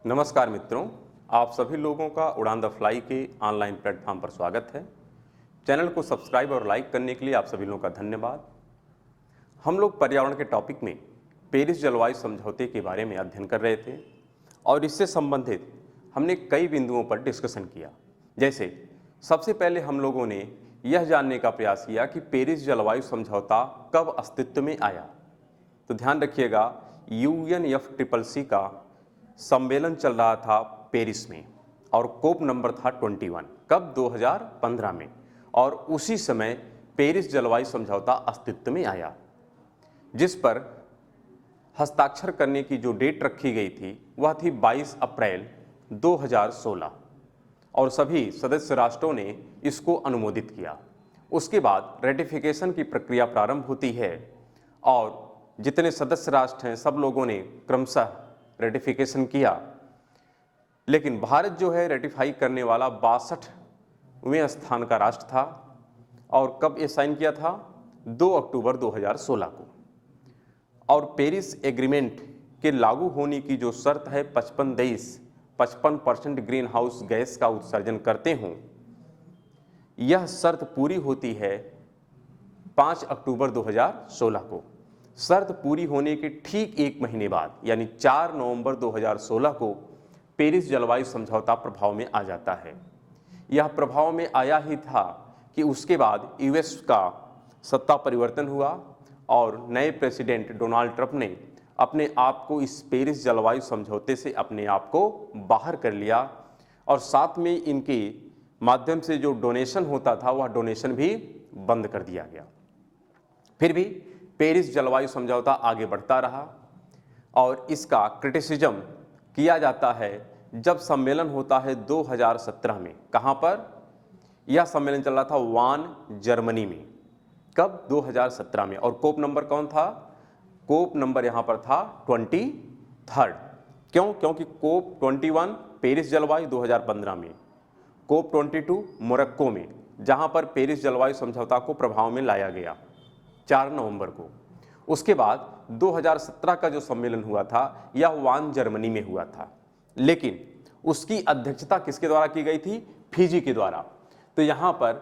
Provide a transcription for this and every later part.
नमस्कार मित्रों, आप सभी लोगों का उड़ान द फ्लाई के ऑनलाइन प्लेटफॉर्म पर स्वागत है। चैनल को सब्सक्राइब और लाइक करने के लिए आप सभी लोगों का धन्यवाद। हम लोग पर्यावरण के टॉपिक में पेरिस जलवायु समझौते के बारे में अध्ययन कर रहे थे और इससे संबंधित हमने कई बिंदुओं पर डिस्कशन किया। जैसे सबसे पहले हम लोगों ने यह जानने का प्रयास किया कि पेरिस जलवायु समझौता कब अस्तित्व में आया। तो ध्यान रखिएगा, UNFCCC का सम्मेलन चल रहा था पेरिस में और कोप नंबर था 21। कब? 2015 में। और उसी समय पेरिस जलवायु समझौता अस्तित्व में आया, जिस पर हस्ताक्षर करने की जो डेट रखी गई थी वह थी 22 अप्रैल 2016 और सभी सदस्य राष्ट्रों ने इसको अनुमोदित किया। उसके बाद रेटिफिकेशन की प्रक्रिया प्रारंभ होती है और जितने सदस्य राष्ट्र हैं सब लोगों ने क्रमशः रेटिफिकेशन किया, लेकिन भारत जो है रेटिफाई करने वाला 62वें स्थान का राष्ट्र था। और कब ये साइन किया था? 2 अक्टूबर 2016 को। और पेरिस एग्रीमेंट के लागू होने की जो शर्त है 55 देश 55% ग्रीन हाउस गैस का उत्सर्जन करते हों, यह शर्त पूरी होती है 5 अक्टूबर 2016 को। शर्त पूरी होने के ठीक एक महीने बाद यानी 4 नवंबर 2016 को पेरिस जलवायु समझौता प्रभाव में आ जाता है। यह प्रभाव में आया ही था कि उसके बाद यूएस का सत्ता परिवर्तन हुआ और नए प्रेसिडेंट डोनाल्ड ट्रंप ने अपने आप को इस पेरिस जलवायु समझौते से अपने आप को बाहर कर लिया और साथ में इनके माध्यम से जो डोनेशन होता था वह डोनेशन भी बंद कर दिया गया। फिर भी पेरिस जलवायु समझौता आगे बढ़ता रहा और इसका क्रिटिसिज्म किया जाता है जब सम्मेलन होता है 2017 में। कहाँ पर? यह सम्मेलन चल रहा था वान, जर्मनी में। कब? 2017 में। और कोप नंबर कौन था? कोप नंबर यहाँ पर था 23rd। क्यों? क्योंकि कोप 21 पेरिस जलवायु 2015 में, कोप 22 मोरक्को में, जहाँ पर पेरिस जलवायु समझौता को प्रभाव में लाया गया 4 नवंबर को। उसके बाद 2017 का जो सम्मेलन हुआ था यह वान, जर्मनी में हुआ था, लेकिन उसकी अध्यक्षता किसके द्वारा की गई थी? फिजी के द्वारा। तो यहाँ पर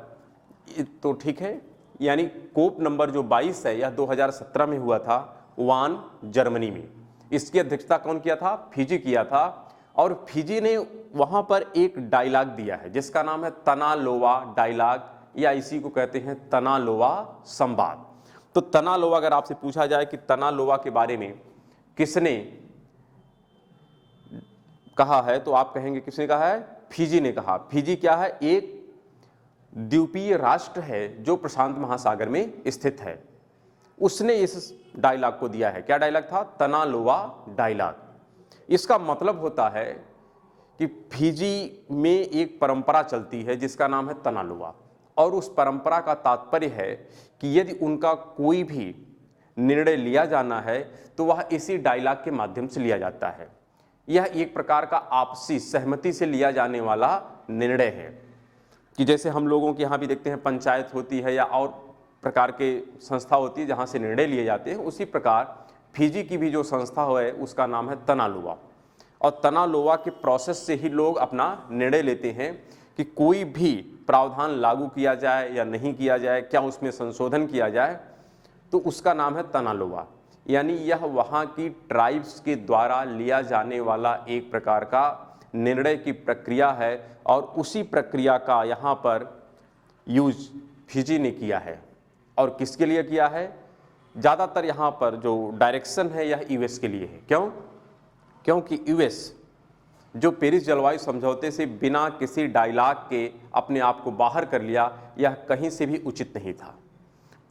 तो ठीक है, यानी कोप नंबर जो 22 है यह 2017 में हुआ था वान, जर्मनी में। इसकी अध्यक्षता कौन किया था? फिजी किया था। और फिजी ने वहाँ पर एक डायलॉग दिया है जिसका नाम है तनालोवा डायलॉग, या इसी को कहते हैं तनालोवा संवाद। तो तनालोवा, अगर आपसे पूछा जाए कि तनालोवा के बारे में किसने कहा है, तो आप कहेंगे किसने कहा है? फिजी ने कहा। फिजी क्या है? एक द्वीपीय राष्ट्र है जो प्रशांत महासागर में स्थित है। उसने इस डायलॉग को दिया है। क्या डायलॉग था? तनालोवा डायलॉग। इसका मतलब होता है कि फिजी में एक परंपरा चलती है जिसका नाम है तनालोवा, और उस परंपरा का तात्पर्य है कि यदि उनका कोई भी निर्णय लिया जाना है तो वह इसी डायलॉग के माध्यम से लिया जाता है। यह एक प्रकार का आपसी सहमति से लिया जाने वाला निर्णय है कि जैसे हम लोगों के यहाँ भी देखते हैं पंचायत होती है या और प्रकार के संस्था होती है जहाँ से निर्णय लिए जाते हैं, उसी प्रकार फिजी की भी जो संस्था है उसका नाम है तनालोवा। और तनालोवा के प्रोसेस से ही लोग अपना निर्णय लेते हैं कि कोई भी प्रावधान लागू किया जाए या नहीं किया जाए, क्या उसमें संशोधन किया जाए, तो उसका नाम है तनालोवा। यानी यह वहाँ की ट्राइब्स के द्वारा लिया जाने वाला एक प्रकार का निर्णय की प्रक्रिया है और उसी प्रक्रिया का यहाँ पर यूज फिजी ने किया है। और किसके लिए किया है? ज़्यादातर यहाँ पर जो डायरेक्शन है यह यूएस के लिए है। क्यों? क्योंकि यूएस जो पेरिस जलवायु समझौते से बिना किसी डायलॉग के अपने आप को बाहर कर लिया, यह कहीं से भी उचित नहीं था।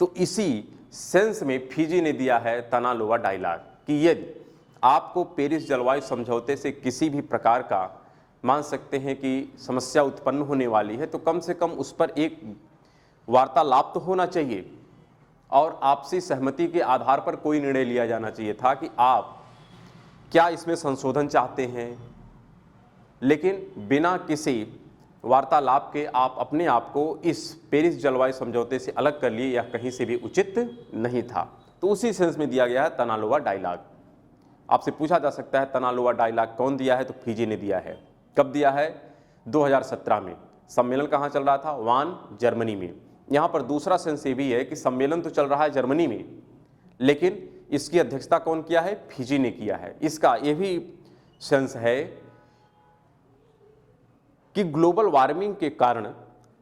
तो इसी सेंस में फिजी ने दिया है तनालोवा डायलॉग कि यदि आपको पेरिस जलवायु समझौते से किसी भी प्रकार का मान सकते हैं कि समस्या उत्पन्न होने वाली है, तो कम से कम उस पर एक वार्तालाप तो होना चाहिए और आपसी सहमति के आधार पर कोई निर्णय लिया जाना चाहिए था कि आप क्या इसमें संशोधन चाहते हैं, लेकिन बिना किसी वार्तालाप के आप अपने आप को इस पेरिस जलवायु समझौते से अलग कर लिए, यह कहीं से भी उचित नहीं था। तो उसी सेंस में दिया गया है तनालोवा डायलॉग। आपसे पूछा जा सकता है तनालुआ डायलॉग कौन दिया है, तो फिजी ने दिया है। कब दिया है? 2017 में। सम्मेलन कहाँ चल रहा था? वान, जर्मनी में। यहाँ पर दूसरा सेंस ये भी है कि सम्मेलन तो चल रहा है जर्मनी में, लेकिन इसकी अध्यक्षता कौन किया है? फिजी ने किया है। इसका ये भी सेंस है कि ग्लोबल वार्मिंग के कारण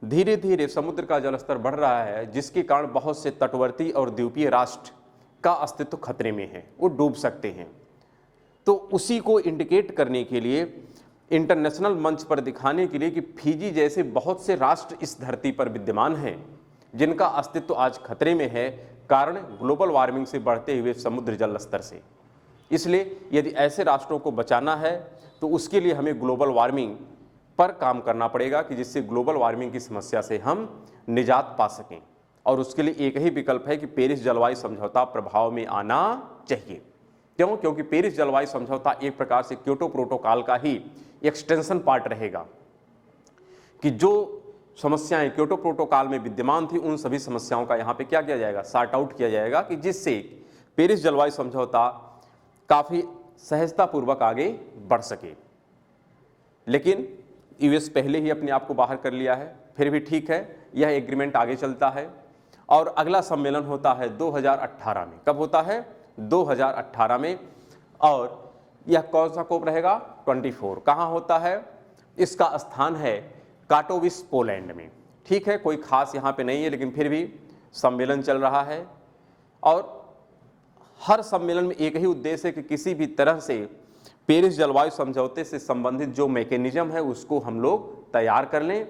धीरे धीरे समुद्र का जलस्तर बढ़ रहा है, जिसके कारण बहुत से तटवर्ती और द्वीपीय राष्ट्र का अस्तित्व खतरे में है, वो डूब सकते हैं। तो उसी को इंडिकेट करने के लिए, इंटरनेशनल मंच पर दिखाने के लिए कि फिजी जैसे बहुत से राष्ट्र इस धरती पर विद्यमान हैं जिनका अस्तित्व आज खतरे में है, कारण ग्लोबल वार्मिंग से बढ़ते हुए समुद्र जल स्तर से। इसलिए यदि ऐसे राष्ट्रों को बचाना है तो उसके लिए हमें ग्लोबल वार्मिंग पर काम करना पड़ेगा कि जिससे ग्लोबल वार्मिंग की समस्या से हम निजात पा सकें। और उसके लिए एक ही विकल्प है कि पेरिस जलवायु समझौता प्रभाव में आना चाहिए। क्यों? क्योंकि पेरिस जलवायु समझौता एक प्रकार से क्योटो प्रोटोकॉल का ही एक्सटेंशन पार्ट रहेगा कि जो समस्याएं क्योटो प्रोटोकॉल में विद्यमान थी उन सभी समस्याओं का यहाँ पे क्या किया जाएगा? सॉर्ट आउट किया जाएगा कि जिससे पेरिस जलवायु समझौता काफ़ी सहजतापूर्वक आगे बढ़ सके। लेकिन यूएस पहले ही अपने आप को बाहर कर लिया है, फिर भी ठीक है, यह एग्रीमेंट आगे चलता है। और अगला सम्मेलन होता है 2018 में। कब होता है? 2018 में। और यह कौन सा कोप रहेगा? 24। कहाँ होता है? इसका स्थान है काटोविस, पोलैंड में। ठीक है, कोई खास यहाँ पे नहीं है, लेकिन फिर भी सम्मेलन चल रहा है। और हर सम्मेलन में एक ही उद्देश्य है कि किसी भी तरह से पेरिस जलवायु समझौते से संबंधित जो मैकेनिज्म है उसको हम लोग तैयार कर लें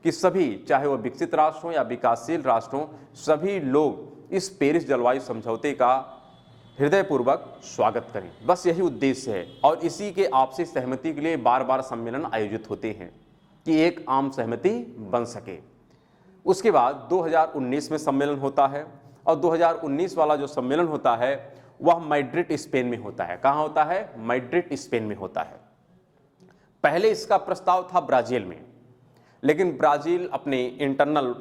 कि सभी, चाहे वह विकसित राष्ट्र हों या विकासशील राष्ट्र हों, सभी लोग इस पेरिस जलवायु समझौते का हृदयपूर्वक स्वागत करें। बस यही उद्देश्य है। और इसी के आपसी सहमति के लिए बार बार सम्मेलन आयोजित होते हैं कि एक आम सहमति बन सके। उसके बाद 2019 में सम्मेलन होता है। और 2019 वाला जो सम्मेलन होता है वह मैड्रिड, स्पेन में होता है। कहाँ होता है? मैड्रिड, स्पेन में होता है। पहले इसका प्रस्ताव था ब्राजील में, लेकिन ब्राजील अपने इंटरनल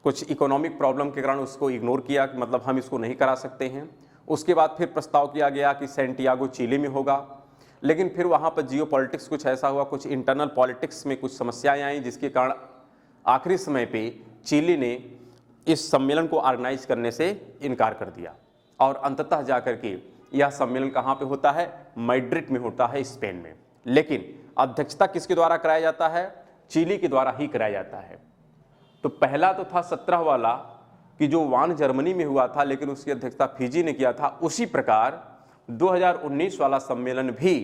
कुछ इकोनॉमिक प्रॉब्लम के कारण उसको इग्नोर किया कि मतलब हम इसको नहीं करा सकते हैं। उसके बाद फिर प्रस्ताव किया गया कि सैंटियागो, चिली में होगा, लेकिन फिर वहाँ पर जियो पॉलिटिक्स कुछ ऐसा हुआ, कुछ इंटरनल पॉलिटिक्स में कुछ समस्याएं आई, जिसके कारण आखिरी समय पे चिली ने इस सम्मेलन को ऑर्गेनाइज करने से इनकार कर दिया। और अंततः जाकर के यह सम्मेलन कहाँ पे होता है? मैड्रिड में होता है, स्पेन में। लेकिन अध्यक्षता किसके द्वारा कराया जाता है? चिली के द्वारा ही कराया जाता है। तो पहला तो था 17 वाला कि जो वान, जर्मनी में हुआ था, लेकिन उसकी अध्यक्षता फिजी ने किया था। उसी प्रकार 2019 वाला सम्मेलन भी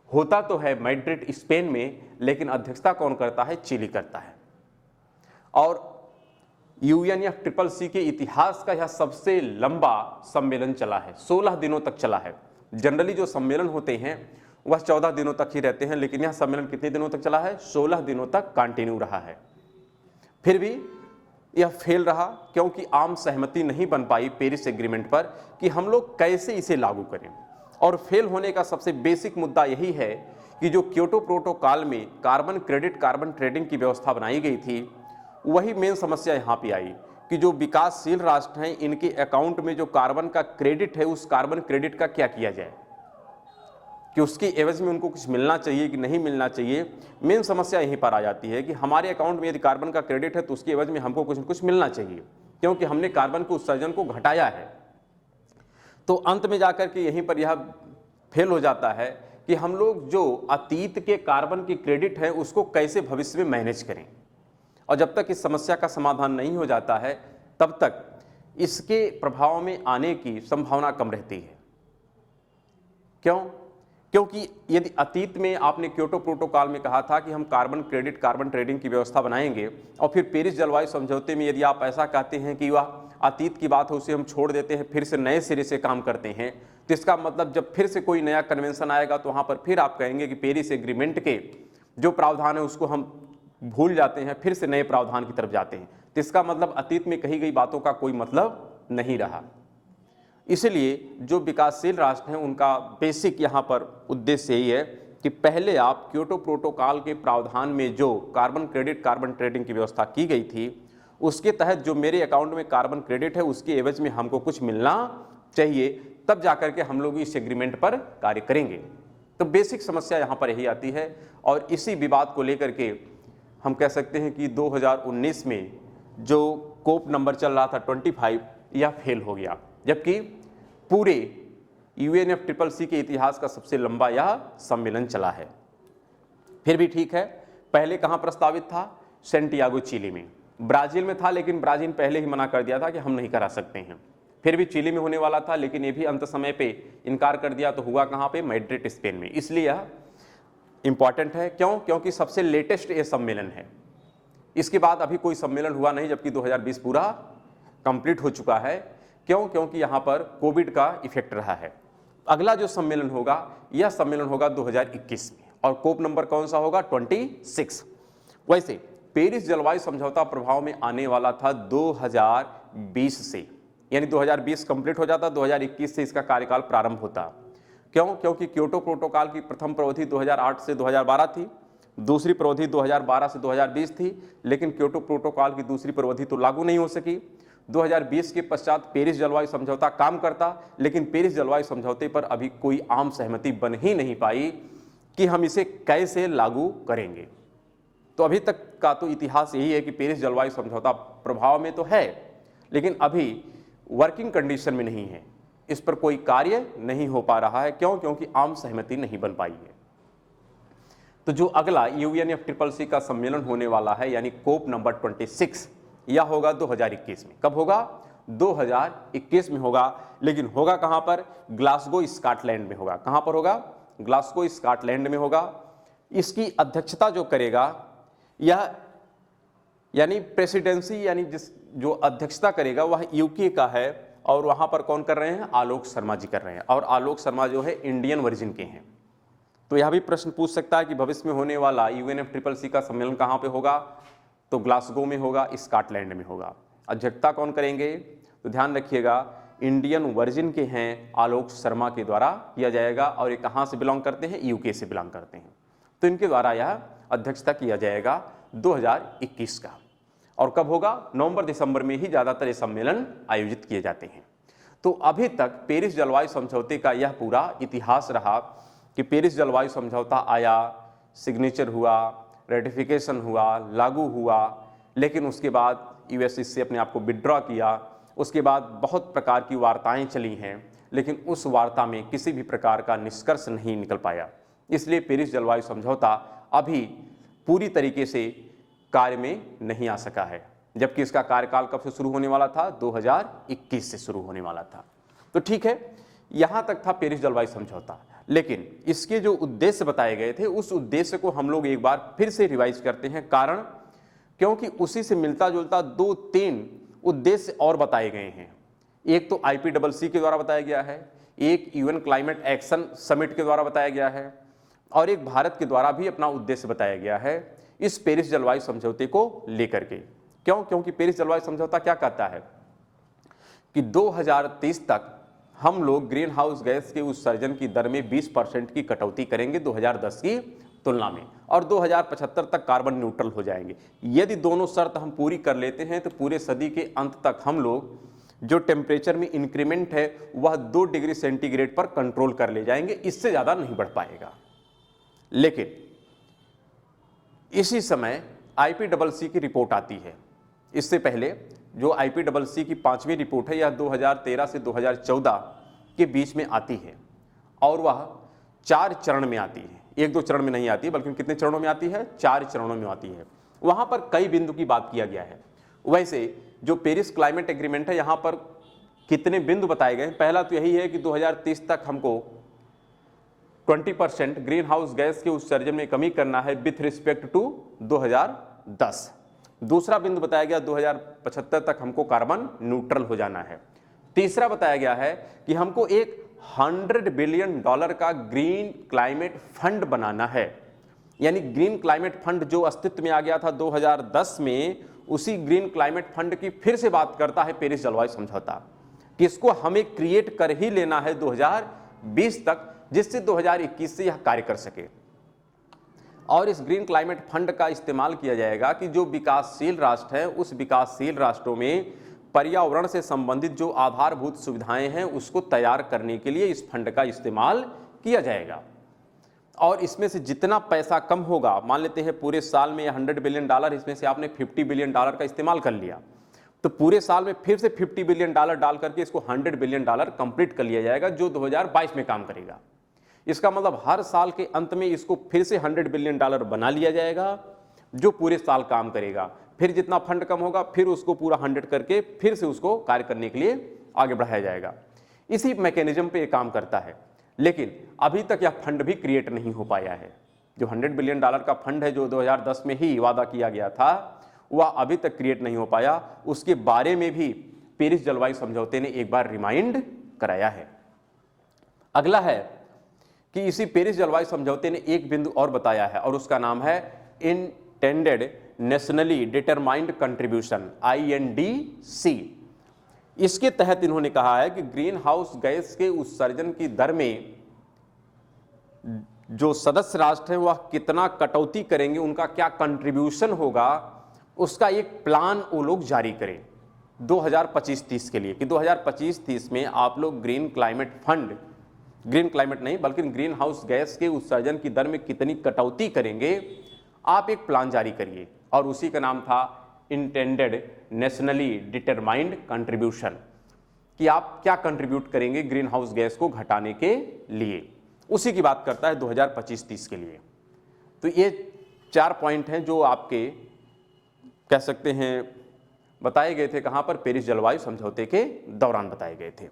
होता तो है मैड्रिड, स्पेन में, लेकिन अध्यक्षता कौन करता है? चिली करता है। और यूएन या ट्रिपल-सी के इतिहास का यह सबसे लंबा सम्मेलन चला है, 16 दिनों तक चला है। जनरली जो सम्मेलन होते हैं वह 14 दिनों तक ही रहते हैं, लेकिन यह सम्मेलन कितने दिनों तक चला है? 16 दिनों तक कंटिन्यू रहा है। फिर भी यह फेल रहा, क्योंकि आम सहमति नहीं बन पाई पेरिस एग्रीमेंट पर कि हम लोग कैसे इसे लागू करें। और फेल होने का सबसे बेसिक मुद्दा यही है कि जो क्योटो प्रोटोकॉल में कार्बन क्रेडिट, कार्बन ट्रेडिंग की व्यवस्था बनाई गई थी, वही मेन समस्या यहाँ पे आई कि जो विकासशील राष्ट्र हैं, इनके अकाउंट में जो कार्बन का क्रेडिट है, उस कार्बन क्रेडिट का क्या किया जाए, कि उसके एवज में उनको कुछ मिलना चाहिए कि नहीं मिलना चाहिए। मेन समस्या यहीं पर आ जाती है कि हमारे अकाउंट में यदि कार्बन का क्रेडिट है तो उसके एवज में हमको कुछ न कुछ मिलना चाहिए, क्योंकि हमने कार्बन के उत्सर्जन को घटाया है। तो अंत में जाकर के यहीं पर यह फेल हो जाता है कि हम लोग जो अतीत के कार्बन की क्रेडिट है उसको कैसे भविष्य में मैनेज करें। और जब तक इस समस्या का समाधान नहीं हो जाता है तब तक इसके प्रभाव में आने की संभावना कम रहती है। क्यों? क्योंकि यदि अतीत में आपने क्योटो प्रोटोकॉल में कहा था कि हम कार्बन क्रेडिट, कार्बन ट्रेडिंग की व्यवस्था बनाएंगे, और फिर पेरिस जलवायु समझौते में यदि आप ऐसा कहते हैं कि वह अतीत की बात है उसे हम छोड़ देते हैं, फिर से नए सिरे से काम करते हैं, तो इसका मतलब जब फिर से कोई नया कन्वेंशन आएगा तो वहाँ पर फिर आप कहेंगे कि पेरिस एग्रीमेंट के जो प्रावधान है उसको हम भूल जाते हैं, फिर से नए प्रावधान की तरफ जाते हैं। तो इसका मतलब अतीत में कही गई बातों का कोई मतलब नहीं रहा। इसलिए जो विकासशील राष्ट्र हैं उनका बेसिक यहाँ पर उद्देश्य यही है कि पहले आप क्योटो प्रोटोकॉल के प्रावधान में जो कार्बन क्रेडिट, कार्बन ट्रेडिंग की व्यवस्था की गई थी, उसके तहत जो मेरे अकाउंट में कार्बन क्रेडिट है उसके एवज में हमको कुछ मिलना चाहिए, तब जाकर के हम लोग इस एग्रीमेंट पर कार्य करेंगे। तो बेसिक समस्या यहाँ पर यही आती है और इसी विवाद को लेकर के हम कह सकते हैं कि 2019 में जो कोप नंबर चल रहा था 25, यह फेल हो गया, जबकि पूरे UNFCCC के इतिहास का सबसे लंबा यह सम्मेलन चला है। फिर भी ठीक है, पहले कहाँ प्रस्तावित था? सेंटियागो चिली में। ब्राज़ील में था, लेकिन ब्राज़ील पहले ही मना कर दिया था कि हम नहीं करा सकते हैं। फिर भी चिली में होने वाला था, लेकिन ये भी अंत समय पे इनकार कर दिया। तो हुआ कहाँ पे? मैड्रिड, स्पेन में। इसलिए यह इंपॉर्टेंट है। क्यों? क्योंकि सबसे लेटेस्ट ये सम्मेलन है। इसके बाद अभी कोई सम्मेलन हुआ नहीं, जबकि 2020 पूरा कंप्लीट हो चुका है। क्यों? क्योंकि यहाँ पर कोविड का इफेक्ट रहा है। अगला जो सम्मेलन होगा, यह सम्मेलन होगा 2021 में, और कोप नंबर कौन सा होगा? 26। वैसे पेरिस जलवायु समझौता प्रभाव में आने वाला था 2020 से, यानी 2020 कंप्लीट हो जाता, 2021 से इसका कार्यकाल प्रारंभ होता। क्यों? क्योंकि क्योटो प्रोटोकॉल की प्रथम प्रवृत्ति 2008 से 2012 थी, दूसरी प्रवृत्ति 2012 से 2020 थी, लेकिन क्योटो प्रोटोकॉल की दूसरी प्रवृत्ति तो लागू नहीं हो सकी। 2020 के पश्चात पेरिस जलवायु समझौता काम करता, लेकिन पेरिस जलवायु समझौते पर अभी कोई आम सहमति बन ही नहीं पाई कि हम इसे कैसे लागू करेंगे। तो अभी तक का तो इतिहास यही है कि पेरिस जलवायु समझौता प्रभाव में तो है, लेकिन अभी वर्किंग कंडीशन में नहीं है, इस पर कोई कार्य नहीं हो पा रहा है। क्यों? क्योंकि आम सहमति नहीं बन पाई है। तो जो अगला UNFCCC का सम्मेलन होने वाला है, यानी कोप नंबर 26, यह होगा 2021 में। कब होगा? 2021 में होगा। लेकिन होगा कहां पर? ग्लासगो, स्कॉटलैंड में होगा। कहां पर होगा? ग्लासगो, स्कॉटलैंड में होगा। इसकी अध्यक्षता जो करेगा, यह यानी प्रेसिडेंसी, यानी जो अध्यक्षता करेगा वह UK का है, और वहां पर कौन कर रहे हैं? आलोक शर्मा जी कर रहे हैं। और आलोक शर्मा जो है इंडियन वर्जिन के हैं। तो यह भी प्रश्न पूछ सकता है कि भविष्य में होने वाला UNFCCC का सम्मेलन कहां पे होगा? तो ग्लासगो में होगा, स्कॉटलैंड में होगा। अध्यक्षता कौन करेंगे? तो ध्यान रखिएगा, इंडियन वर्जिन के हैं, आलोक शर्मा के द्वारा किया जाएगा। और ये कहाँ से बिलोंग करते हैं? UK से बिलोंग करते हैं। तो इनके द्वारा यह अध्यक्षता किया जाएगा 2021 का। और कब होगा? नवंबर-दिसंबर में ही ज़्यादातर ये सम्मेलन आयोजित किए जाते हैं। तो अभी तक पेरिस जलवायु समझौते का यह पूरा इतिहास रहा कि पेरिस जलवायु समझौता आया, सिग्नेचर हुआ, रेटिफिकेशन हुआ, लागू हुआ, लेकिन उसके बाद US इससे अपने आप को विड्रॉ किया। उसके बाद बहुत प्रकार की वार्ताएं चली हैं, लेकिन उस वार्ता में किसी भी प्रकार का निष्कर्ष नहीं निकल पाया। इसलिए पेरिस जलवायु समझौता अभी पूरी तरीके से कार्य में नहीं आ सका है, जबकि इसका कार्यकाल कब से शुरू होने वाला था? 2021 से शुरू होने वाला था। तो ठीक है, यहाँ तक था पेरिस जलवायु समझौता। लेकिन इसके जो उद्देश्य बताए गए थे, उस उद्देश्य को हम लोग एक बार फिर से रिवाइज करते हैं। कारण, क्योंकि उसी से मिलता जुलता 2-3 उद्देश्य और बताए गए हैं। एक तो IPCC के द्वारा बताया गया है, एक UN क्लाइमेट एक्शन समिट के द्वारा बताया गया है, और एक भारत के द्वारा भी अपना उद्देश्य बताया गया है इस पेरिस जलवायु समझौते को लेकर के। क्यों? क्योंकि पेरिस जलवायु समझौता क्या कहता है कि 2030 तक हम लोग ग्रीन हाउस गैस के उत्सर्जन की दर में 20% की कटौती करेंगे 2010 की तुलना में, और 2075 तक कार्बन न्यूट्रल हो जाएंगे। यदि दोनों शर्त हम पूरी कर लेते हैं तो पूरे सदी के अंत तक हम लोग जो टेम्परेचर में इंक्रीमेंट है वह 2 डिग्री सेंटीग्रेड पर कंट्रोल कर ले जाएंगे, इससे ज़्यादा नहीं बढ़ पाएगा। लेकिन इसी समय IPCC की रिपोर्ट आती है। इससे पहले जो IPCC की 5वीं रिपोर्ट है, यह 2013 से 2014 के बीच में आती है, और वह 4 चरण में आती है। 1-2 चरण में नहीं आती, बल्कि कितने चरणों में आती है? 4 चरणों में आती है। वहां पर कई बिंदु की बात किया गया है। वैसे जो पेरिस क्लाइमेट एग्रीमेंट है, यहां पर कितने बिंदु बताए गए हैं? पहला तो यही है कि 2030 तक हमको 20% ग्रीन हाउस गैस के उत्सर्जन में कमी करना है विथ रिस्पेक्ट टू 2010। दूसरा बिंदु बताया गया 2075 तक हमको कार्बन न्यूट्रल हो जाना है। तीसरा बताया गया है कि हमको एक $100 बिलियन का ग्रीन क्लाइमेट फंड बनाना है। यानी ग्रीन क्लाइमेट फंड जो अस्तित्व में आ गया था 2010 में, उसी ग्रीन क्लाइमेट फंड की फिर से बात करता है पेरिस जलवायु समझौता कि इसको हमें क्रिएट कर ही लेना है 2020 तक, जिससे 2021 से यह कार्य कर सके। और इस ग्रीन क्लाइमेट फंड का इस्तेमाल किया जाएगा कि जो विकासशील राष्ट्र है, उस विकासशील राष्ट्रों में पर्यावरण से संबंधित जो आधारभूत सुविधाएं हैं उसको तैयार करने के लिए इस फंड का इस्तेमाल किया जाएगा। और इसमें से जितना पैसा कम होगा, मान लेते हैं पूरे साल में $100 बिलियन, इसमें से आपने $50 बिलियन का इस्तेमाल कर लिया, तो पूरे साल में फिर से $50 बिलियन डाल करके इसको $100 बिलियन कंप्लीट कर लिया जाएगा, जो 2022 में काम करेगा। इसका मतलब हर साल के अंत में इसको फिर से $100 बिलियन बना लिया जाएगा, जो पूरे साल काम करेगा। फिर जितना फंड कम होगा फिर उसको पूरा 100 करके फिर से उसको कार्य करने के लिए आगे बढ़ाया जाएगा। इसी मैकेनिज्म पे ये काम करता है। लेकिन अभी तक यह फंड भी क्रिएट नहीं हो पाया है। जो $100 बिलियन का फंड है, जो 2010 में ही वादा किया गया था, वह अभी तक क्रिएट नहीं हो पाया। उसके बारे में भी पेरिस जलवायु समझौते ने एक बार रिमाइंड कराया है। अगला है कि इसी पेरिस जलवायु समझौते ने एक बिंदु और बताया है, और उसका नाम है intended nationally determined contribution, INDC। इसके तहत इन्होंने कहा है कि ग्रीन हाउस गैस के उत्सर्जन की दर में जो सदस्य राष्ट्र हैं वह कितना कटौती करेंगे, उनका क्या कंट्रीब्यूशन होगा, उसका एक प्लान वो लोग जारी करें 2025-30 के लिए, कि 2025-30 में आप लोग green climate fund, green climate नहीं बल्कि ग्रीन हाउस गैस के उत्सर्जन की दर में कितनी कटौती करेंगे, आप एक प्लान जारी करिए। और उसी का नाम था इंटेंडेड नेशनली डिटरमाइंड कंट्रीब्यूशन, कि आप क्या कंट्रीब्यूट करेंगे ग्रीन हाउस गैस को घटाने के लिए। उसी की बात करता है 2025-30 के लिए। तो ये 4 पॉइंट हैं जो आपके कह सकते हैं बताए गए थे, कहाँ पर, पेरिस जलवायु समझौते के दौरान बताए गए थे।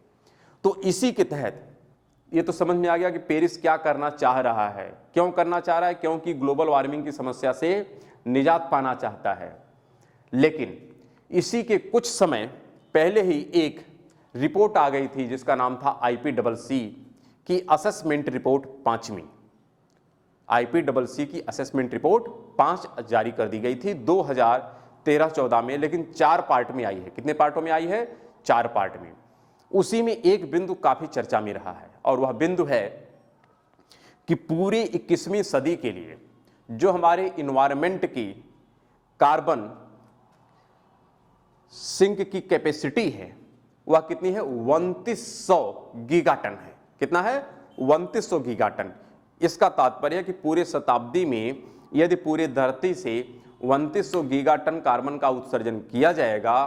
तो इसी के तहत ये तो समझ में आ गया कि पेरिस क्या करना चाह रहा है, क्यों करना चाह रहा है, क्योंकि ग्लोबल वार्मिंग की समस्या से निजात पाना चाहता है। लेकिन इसी के कुछ समय पहले ही एक रिपोर्ट आ गई थी जिसका नाम था IPCC की असेसमेंट रिपोर्ट 5वीं। IPCC की असेसमेंट रिपोर्ट 5 जारी कर दी गई थी 2013-14 में, लेकिन 4 पार्ट में आई है। कितने पार्टों में आई है? 4 पार्ट में। उसी में एक बिंदु काफी चर्चा में रहा है, और वह बिंदु है कि पूरी 21वीं सदी के लिए जो हमारे इन्वायरमेंट की कार्बन सिंक की कैपेसिटी है वह कितनी है? 2900 गीगाटन है। कितना है? 2900 गीगाटन। इसका तात्पर्य है कि पूरे शताब्दी में यदि पूरे धरती से 2900 गीगाटन कार्बन का उत्सर्जन किया जाएगा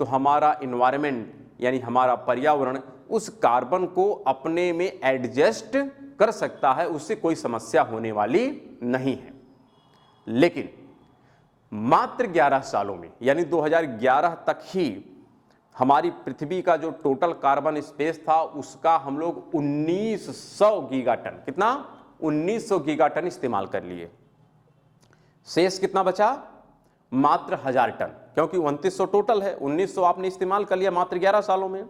तो हमारा इन्वायरमेंट यानी हमारा पर्यावरण उस कार्बन को अपने में एडजस्ट कर सकता है, उससे कोई समस्या होने वाली नहीं है। लेकिन मात्र 11 सालों में यानी 2011 तक ही हमारी पृथ्वी का जो टोटल कार्बन स्पेस था उसका हम लोग 1900 गीगाटन, कितना? 1900 गीगाटन इस्तेमाल कर लिए। शेष कितना बचा? मात्र 1000 टन, क्योंकि 2900 टोटल है, 1900 आपने इस्तेमाल कर लिया मात्र 11 सालों में।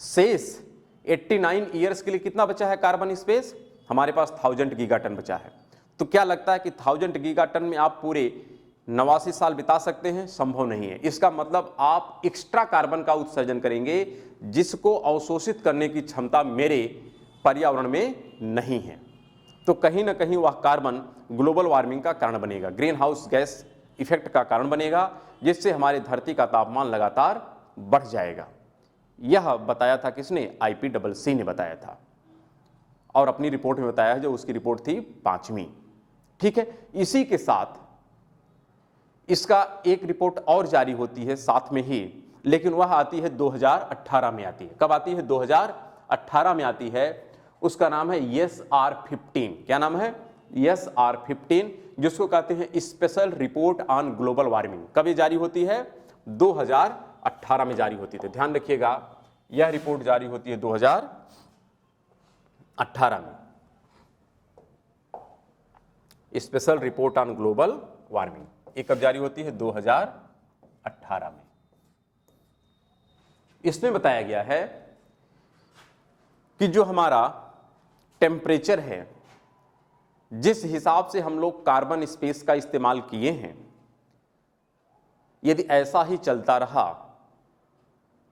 शेष 89 ईयर्स के लिए कितना बचा है कार्बन स्पेस? हमारे पास 1000 गीगाटन बचा है। तो क्या लगता है कि 1000 गीगाटन में आप पूरे 89 साल बिता सकते हैं? संभव नहीं है। इसका मतलब आप एक्स्ट्रा कार्बन का उत्सर्जन करेंगे जिसको अवशोषित करने की क्षमता मेरे पर्यावरण में नहीं है। तो कहीं ना कहीं वह कार्बन ग्लोबल वार्मिंग का कारण बनेगा, ग्रीन हाउस गैस इफेक्ट का कारण बनेगा, जिससे हमारी धरती का तापमान लगातार बढ़ जाएगा। यह बताया था किसने? IPCC ने बताया था, और अपनी रिपोर्ट में बताया है, जो उसकी रिपोर्ट थी 5वीं। ठीक है, इसी के साथ इसका एक रिपोर्ट और जारी होती है साथ में ही, लेकिन वह आती है 2018 में आती है। कब आती है? 2018 में आती है। उसका नाम है SR15। क्या नाम है? SR15, जिसको कहते हैं special report on global warming. कब ये जारी होती है? 2018 में जारी होती है। ध्यान रखिएगा, यह रिपोर्ट जारी होती है 2018 में, special report on global warming. ये कब जारी होती है? 2018 में। इसमें बताया गया है कि जो हमारा टेम्परेचर है, जिस हिसाब से हम लोग कार्बन स्पेस का इस्तेमाल किए हैं, यदि ऐसा ही चलता रहा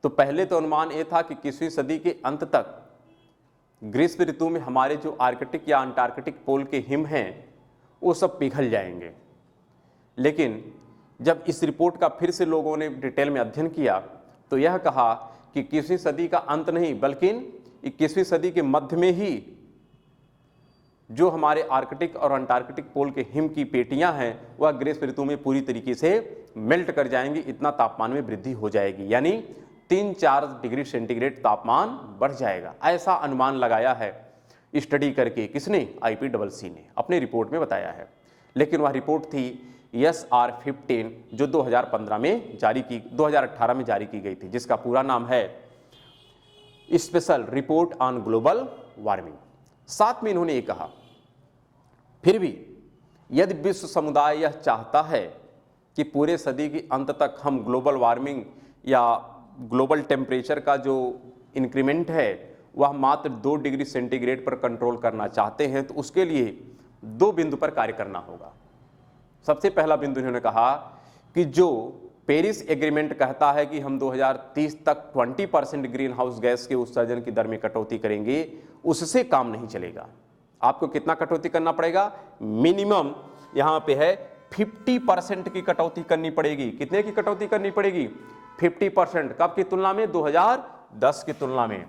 तो पहले तो अनुमान यह था कि 21वीं सदी के अंत तक ग्रीष्म ऋतु में हमारे जो आर्कटिक या अंटार्कटिक पोल के हिम हैं वो सब पिघल जाएंगे। लेकिन जब इस रिपोर्ट का फिर से लोगों ने डिटेल में अध्ययन किया तो यह कहा कि 21वीं सदी का अंत नहीं बल्कि 21वीं सदी के मध्य में ही जो हमारे आर्कटिक और अंटार्कटिक पोल के हिम की पेटियां हैं वह ग्रीष्म ऋतु में पूरी तरीके से मेल्ट कर जाएंगी, इतना तापमान में वृद्धि हो जाएगी, यानी 3-4 डिग्री सेंटीग्रेड तापमान बढ़ जाएगा। ऐसा अनुमान लगाया है स्टडी करके, किसने? IPCC ने अपनी रिपोर्ट में बताया है। लेकिन वह रिपोर्ट थी SR15 जो 2018 में जारी की गई थी, जिसका पूरा नाम है special report on global warming. साथ में इन्होंने ये कहा, फिर भी यदि विश्व समुदाय यह चाहता है कि पूरे सदी के अंत तक हम ग्लोबल वार्मिंग या ग्लोबल टेम्परेचर का जो इंक्रीमेंट है वह मात्र 2 डिग्री सेंटीग्रेड पर कंट्रोल करना चाहते हैं, तो उसके लिए 2 बिंदु पर कार्य करना होगा। सबसे पहला बिंदु इन्होंने कहा कि जो पेरिस एग्रीमेंट कहता है कि हम 2030 तक 20% ग्रीन हाउस गैस के उत्सर्जन की दर में कटौती करेंगे, उससे काम नहीं चलेगा। आपको कितना कटौती करना पड़ेगा? मिनिमम यहाँ पे है 50% की कटौती करनी पड़ेगी। कितने की कटौती करनी पड़ेगी? 50%। कब की तुलना में? 2010 की तुलना में।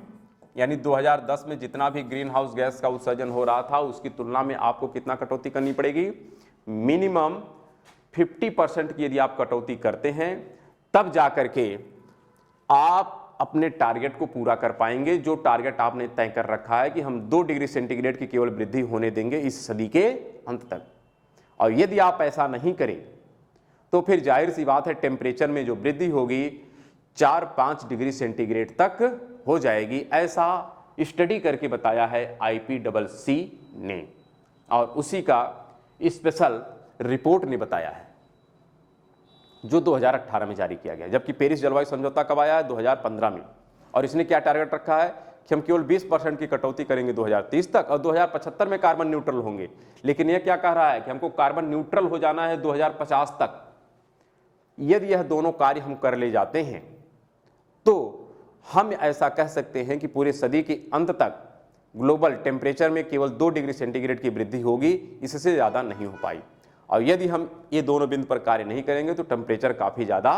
यानी 2010 में जितना भी ग्रीन हाउस गैस का उत्सर्जन हो रहा था उसकी तुलना में आपको कितना कटौती करनी पड़ेगी? मिनिमम 50% की यदि आप कटौती करते हैं तब जाकर के आप अपने टारगेट को पूरा कर पाएंगे। जो टारगेट आपने तय कर रखा है कि हम 2 डिग्री सेंटीग्रेड की केवल वृद्धि होने देंगे इस सदी के अंत तक। और यदि आप ऐसा नहीं करें तो फिर जाहिर सी बात है टेम्परेचर में जो वृद्धि होगी 4-5 डिग्री सेंटीग्रेड तक हो जाएगी। ऐसा स्टडी करके बताया है IPCC ने और उसी का स्पेशल रिपोर्ट ने बताया है जो 2018 में जारी किया गया। जबकि पेरिस जलवायु समझौता कब आया है? 2015 में। और इसने क्या टारगेट रखा है कि हम केवल 20% की कटौती करेंगे 2030 तक और 2075 में कार्बन न्यूट्रल होंगे। लेकिन यह क्या कह रहा है कि हमको कार्बन न्यूट्रल हो जाना है 2050 तक। यदि यह दोनों कार्य हम कर ले जाते हैं तो हम ऐसा कह सकते हैं कि पूरे सदी के अंत तक ग्लोबल टेम्परेचर में केवल 2 डिग्री सेंटीग्रेड की वृद्धि होगी, इससे ज़्यादा नहीं हो पाई। और यदि हम ये दोनों बिंदु पर कार्य नहीं करेंगे तो टेम्परेचर काफ़ी ज़्यादा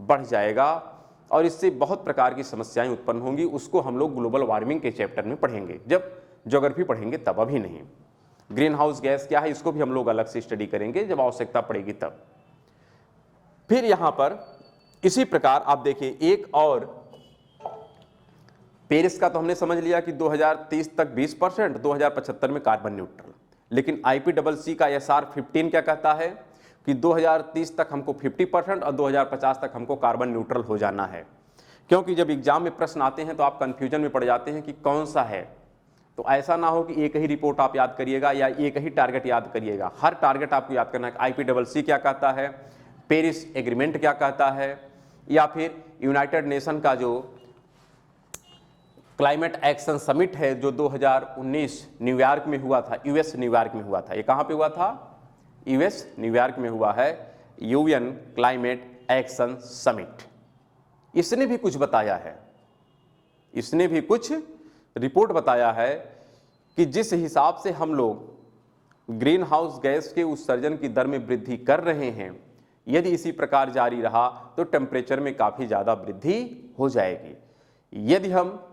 बढ़ जाएगा और इससे बहुत प्रकार की समस्याएं उत्पन्न होंगी। उसको हम लोग ग्लोबल वार्मिंग के चैप्टर में पढ़ेंगे, जब ज्योग्राफी पढ़ेंगे तब, अभी नहीं। ग्रीन हाउस गैस क्या है इसको भी हम लोग अलग से स्टडी करेंगे जब आवश्यकता पड़ेगी तब। फिर यहाँ पर इसी प्रकार आप देखिए एक और पेरिस का तो हमने समझ लिया कि 2030 तक 20%, 2075 में कार्बन न्यूट्रल। लेकिन IPCC का SR15 क्या कहता है कि 2030 तक हमको 50% और 2050 तक हमको कार्बन न्यूट्रल हो जाना है। क्योंकि जब एग्जाम में प्रश्न आते हैं तो आप कंफ्यूजन में पड़ जाते हैं कि कौन सा है। तो ऐसा ना हो कि एक ही रिपोर्ट आप याद करिएगा या एक ही टारगेट याद करिएगा। हर टारगेट आपको याद करना है। IPCC क्या कहता है, पेरिस एग्रीमेंट क्या कहता है, या फिर यूनाइटेड नेशन का जो क्लाइमेट एक्शन समिट है जो 2019 न्यूयॉर्क में हुआ था, US न्यूयॉर्क में हुआ था। ये कहाँ पे हुआ था? US न्यूयॉर्क में हुआ है UN क्लाइमेट एक्शन समिट। इसने भी कुछ बताया है, इसने भी कुछ रिपोर्ट बताया है कि जिस हिसाब से हम लोग ग्रीन हाउस गैस के उत्सर्जन की दर में वृद्धि कर रहे हैं, यदि इसी प्रकार जारी रहा तो टेम्परेचर में काफ़ी ज़्यादा वृद्धि हो जाएगी। यदि हम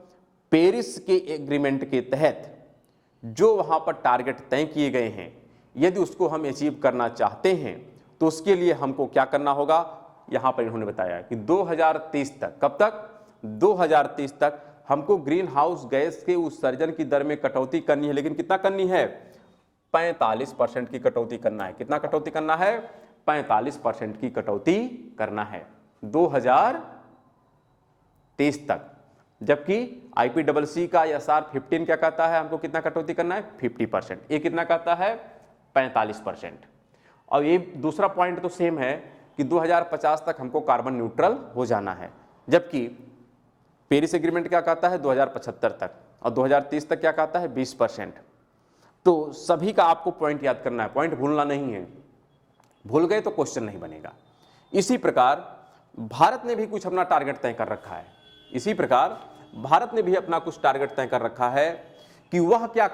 पेरिस के एग्रीमेंट के तहत जो वहाँ पर टारगेट तय किए गए हैं यदि उसको हम अचीव करना चाहते हैं तो उसके लिए हमको क्या करना होगा? यहाँ पर इन्होंने बताया कि 2030 तक, कब तक? 2030 तक हमको ग्रीन हाउस गैस के उत्सर्जन की दर में कटौती करनी है। लेकिन कितना करनी है? 45% की कटौती करना है। कितना कटौती करना है? 45% की कटौती करना है 2030 तक। जबकि IPCC का SR15 क्या कहता है? हमको कितना कटौती करना है? 50%। ये कितना कहता है? 45%। और ये दूसरा पॉइंट तो सेम है कि 2050 तक हमको कार्बन न्यूट्रल हो जाना है। जबकि पेरिस एग्रीमेंट क्या कहता है? 2075 तक। और 2030 तक क्या कहता है? 20%। तो सभी का आपको पॉइंट याद करना है, पॉइंट भूलना नहीं है। भूल गए तो क्वेश्चन नहीं बनेगा। इसी प्रकार भारत ने भी कुछ अपना टारगेट तय कर रखा है। इसी प्रकार भारत ने भी अपना कुछ टारगेट तय कर रखा है कि वह क्या